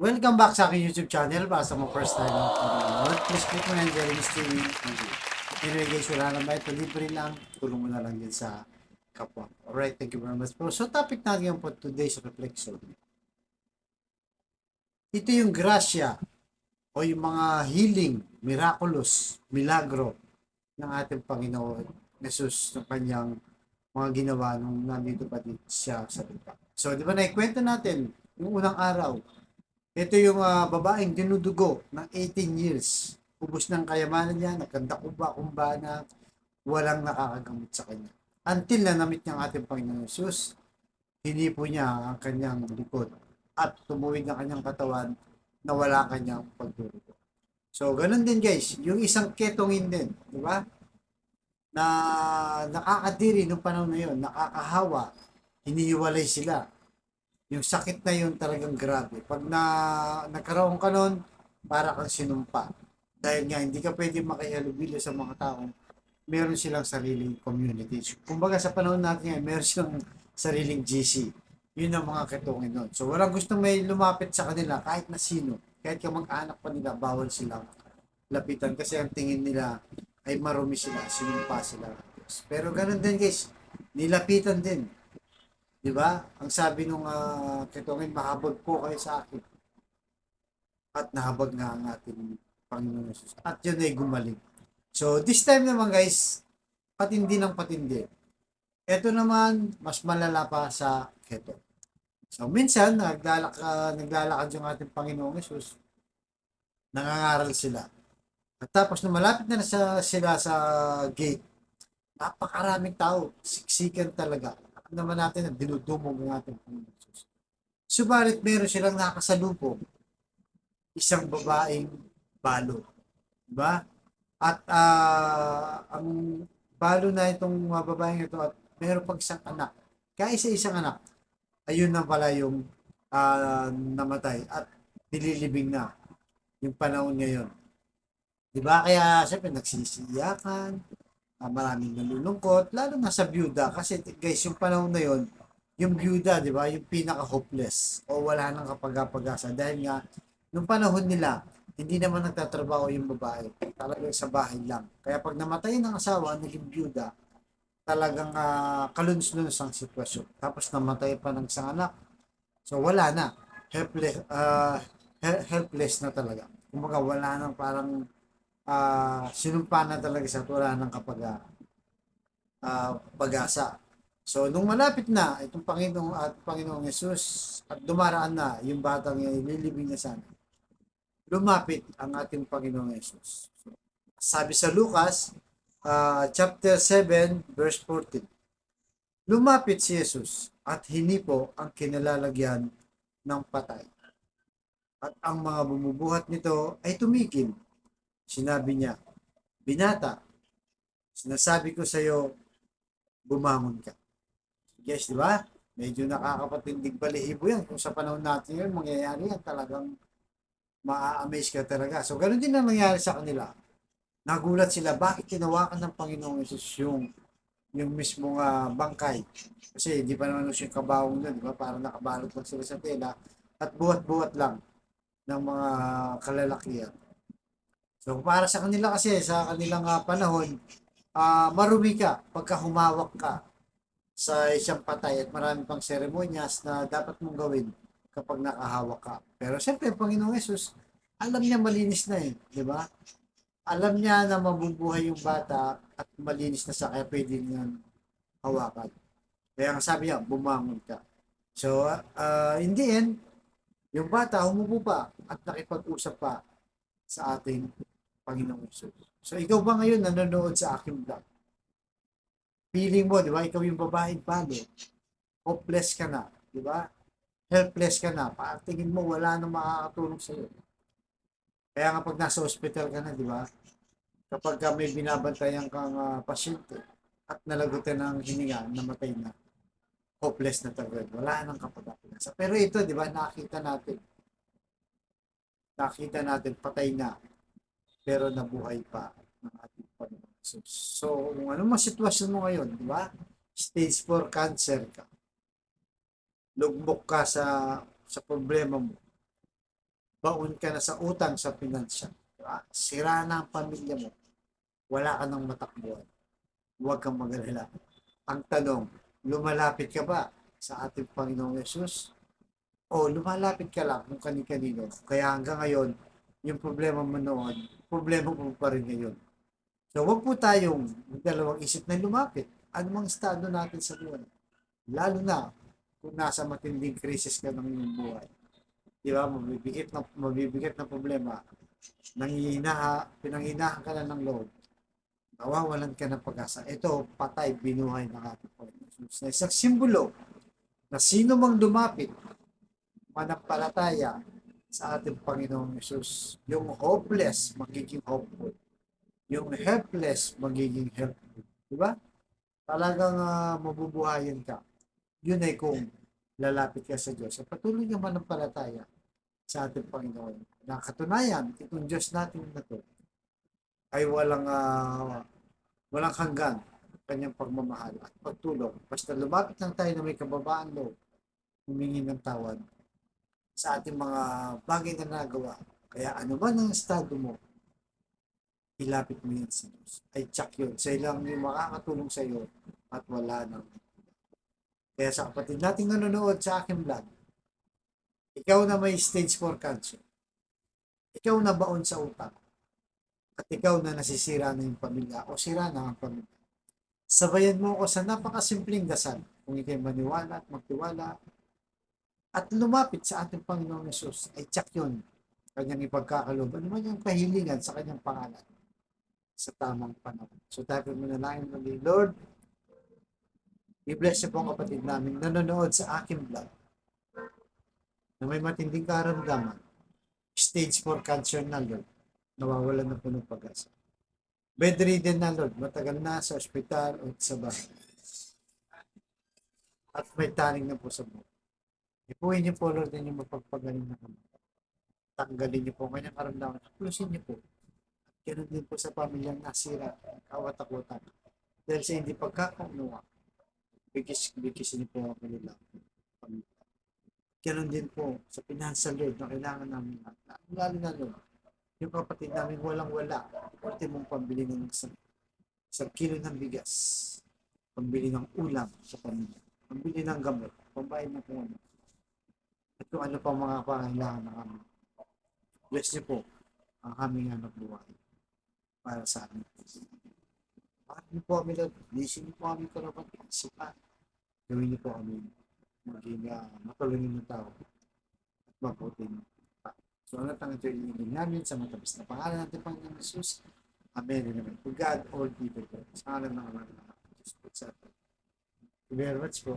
Welcome back sa aking YouTube channel. Para sa mga first time mo panonood, please click mo na yung Jeremy Streaming TV. Anyway guys, wala lang ba ito? Libre lang. Tulong mo na lang din sa kapwa. Alright, thank you very much po. So topic natin po today's reflection. Ito yung grasya o yung mga healing, miraculous, milagro ng ating Panginoon Jesus ng kanyang mga ginawa nung nandito pa din siya sa lupa. So, di ba naikwento natin yung unang araw. Ito yung babaeng dinudugo ng 18 years. Ubus ng kayamanan niya, nagkanda-kumba-kumbana, walang nakakagamot sa kanya. Until na namit niya ang ating Panginoon Jesus, hinipo niya ang kanyang likod at tumuwid ang kanyang katawan na wala kanyang pagdurugo. So, ganun din guys, yung isang ketongin din, di ba? Na nakakadiri nung panahon na yun, nakakahawa, hinihiwalay sila. Yung sakit na yun talagang grabe. Pag nagkaroon ka nun, para kang sinumpa. Dahil nga hindi ka pwede makihalubilo sa mga taong meron silang sariling community. Kumbaga sa panahon natin ngayon, meron silang sariling GC. Yun ang mga ketongin nun. So walang gustong may lumapit sa kanila kahit na sino. Kahit ka mag-anak pa nila, bawal silang lapitan kasi ang tingin nila ay marumi sila, sinumpa sila. Pero ganun din guys, nilapitan din. 'Di ba? Ang sabi nung ketongin, mahabag po kayo sa akin. At nahabag nga ang ating Panginoon Jesus. At yun ay gumaling. So this time naman guys, patindi ng patindi. Ito naman, mas malala pa sa keto. So minsan, naglalakad yung ating Panginoong Jesus, nangangaral sila. At tapos nung malapit na sila sa gate, napakaraming tao, siksikan talaga. Alam naman natin na dinudumog ng ating Panginoon Jesus. Subalit meron silang nakasalubong, isang babaeng balo. Diba? At ang balo na itong babaeng ito at meron pang isang anak. Kaya isa-isang anak, ayun na pala yung namatay at nililibing na yung panahon ngayon. Diba? Kaya siyempre nagsisiyakan, maraming nalulungkot, lalo na sa byuda. Kasi guys, yung panahon na yon, yung byuda, di ba, yung pinaka-hopeless o wala nang kapag-pag-asa. Dahil nga, nung panahon nila, hindi naman nagtatrabaho yung babae. Talagang sa bahay lang. Kaya pag namatay ng asawa, naging byuda, talagang kaluns-luns ang sitwasyon. Tapos namatay pa ng isang anak. So wala na. Helpless, helpless na talaga. Kumbaga wala nang parang sinumpa na talaga sa wala ng pag-asa. So, nung malapit na itong Panginoong Jesus at dumaraan na yung batang yung ililibing niya sana, lumapit ang ating Panginoong Jesus. So, sabi sa Lucas, chapter 7, verse 14, lumapit si Jesus at hinipo ang kinalalagyan ng patay. At ang mga bumubuhat nito ay tumigil. Sinabi niya, binata, sinasabi ko sa iyo, bumangon ka. Yes, di ba? Medyo nakakapatindig balihibo yan. Kung sa panahon natin yun, mangyayari yan, talagang maa-amaze ka talaga. So, ganun din ang nangyari sa kanila. Nagulat sila, bakit tinawakan ng Panginoong Yesus yung mismong bangkay? Kasi di pa naman siya kabawong doon, di ba? Parang nakabalot lang sila sa tela at buhat-buhat lang ng mga kalalakihan. So, para sa kanila kasi, sa kanilang panahon, marumi ka pagka humawak ka sa isang patay at marami pang seremonyas na dapat mong gawin kapag nakahawak ka. Pero siyempre, Panginoong Yesus, alam niya malinis na eh, di ba? Alam niya na mabubuhay yung bata at malinis na sa kaya pwede niyang hawakan. Kaya ang sabi niya, bumangon ka. So, in the end, yung bata humupo pa at nakipag-usap pa sa ating Panginoong Yesus. So, ikaw ba ngayon nanonood sa aking vlog? Feeling mo, di ba, ikaw yung babaeng palo, hopeless ka na, di ba? Helpless ka na, tingin mo wala nang makakatulong sa iyo. Kaya nga pag nasa hospital ka na, di ba? Kapag may binabantayan kang pasyente at nalagutan ng hininga, namatay na, hopeless na talaga. Wala nang kapag-apilasa. Pero ito, di ba, nakita natin patay na, pero nabuhay pa ng ating Panginoon. So, kung ano man sitwasyon mo ngayon, di ba? Stage 4 cancer ka. Lugmok ka sa problema mo. baon ka na sa utang sa pinansya. Diba? Sira na ang pamilya mo. Wala ka ng matakbuhan. Huwag kang mag-alala. Ang tanong, lumalapit ka ba sa ating Panginoong Yesus? O lumalapit ka lang kung kani-kanino? Kaya hanggang ngayon, yung problema mo noon, problema mo pa rin ngayon. So huwag po tayong dalawang isip na lumapit. Ano mang estado natin sa buhay. Lalo na kung nasa matinding krisis ka ng iyong buhay. Di ba? Mabibigat na problema. Pinanginahan ka na ng loob. Nawawalan ka ng pag-asa. Ito, patay, binuhay ng ating Panginoon Jesus. Na isang simbolo na sino mang lumapit, manampalataya sa ating Panginoong Jesus, yung hopeless, magiging hopeful. Yung helpless, magiging helpful. Di ba? Talagang mabubuhayan ka. Yun ay kung lalapit ka sa Diyos. At patuloy ka manampalataya sa ating Panginoon. Na katunayan, itong Diyos natin na to ay walang hanggan kanyang pagmamahal at pagtulong. Basta lumapit lang tayo na may kababaan loob, humingi ng tawad sa ating mga bagay na nagawa. Kaya ano man ang estado mo, ilapit mo yan sa Diyos. Ay tsak yun. Sa ilang yung makakatulong sa iyo at wala nang. Kaya sa kapatid nating nanonood sa aking vlog, ikaw na may stage 4 cancer, ikaw na baon sa utang, at ikaw na nasisira na yung pamilya o sira na ang pamilya. Sabayan mo ako sa napakasimpleng dasal kung ikay maniwala at magtiwala at lumapit sa ating Panginoong Yesus ay tsak yun kanyang ipagkakalob. Ano man yung kahilingan sa kanyang pangalan sa tamang panahon. So tayo manalangin muli, Lord, i-bless niyo po ang kapatid namin nanonood sa aking vlog na may matinding karamdaman, stage 4 cancer na Lord, nawawalan na po ng pag-asa. Bedridden na Lord, matagal na sa ospital o sa bahay. At may taning na po sa buhay. Ipuhin niyo po Lord din yung mapagpagaling na kami. Tanggalin niyo po ang kanyang karamdaman. Plusin niyo po. At ganoon din po sa pamilyang nasira, kawatakutan. Dahil sa hindi pagkakanuwa, bigis niyo po ang kanilang pamilya. Ganon din po sa financial Lord na kailangan namin lalo na Lord, yung kapatid namin walang-wala, ultimong pambili ng isang kilo ng bigas, pambili ng ulam sa pamilya, pambili ng gamot, pambayad ng kung ano, at kung ano pa mga pangailangan ng amin. Bless niyo po ang aming anak buhay para sa amin. Bakit niyo po kami Lord, blessing niyo po kami karapat isipan. Gawin niyo po kami maging matulungin ng tao at mabuting tao. So, ano tang ito yung namin sa matabis na pangalan natin Panginoon Jesus. Amen and amen. To God, all people. Sa ngalan ng mga Jesus. Thank you very much po.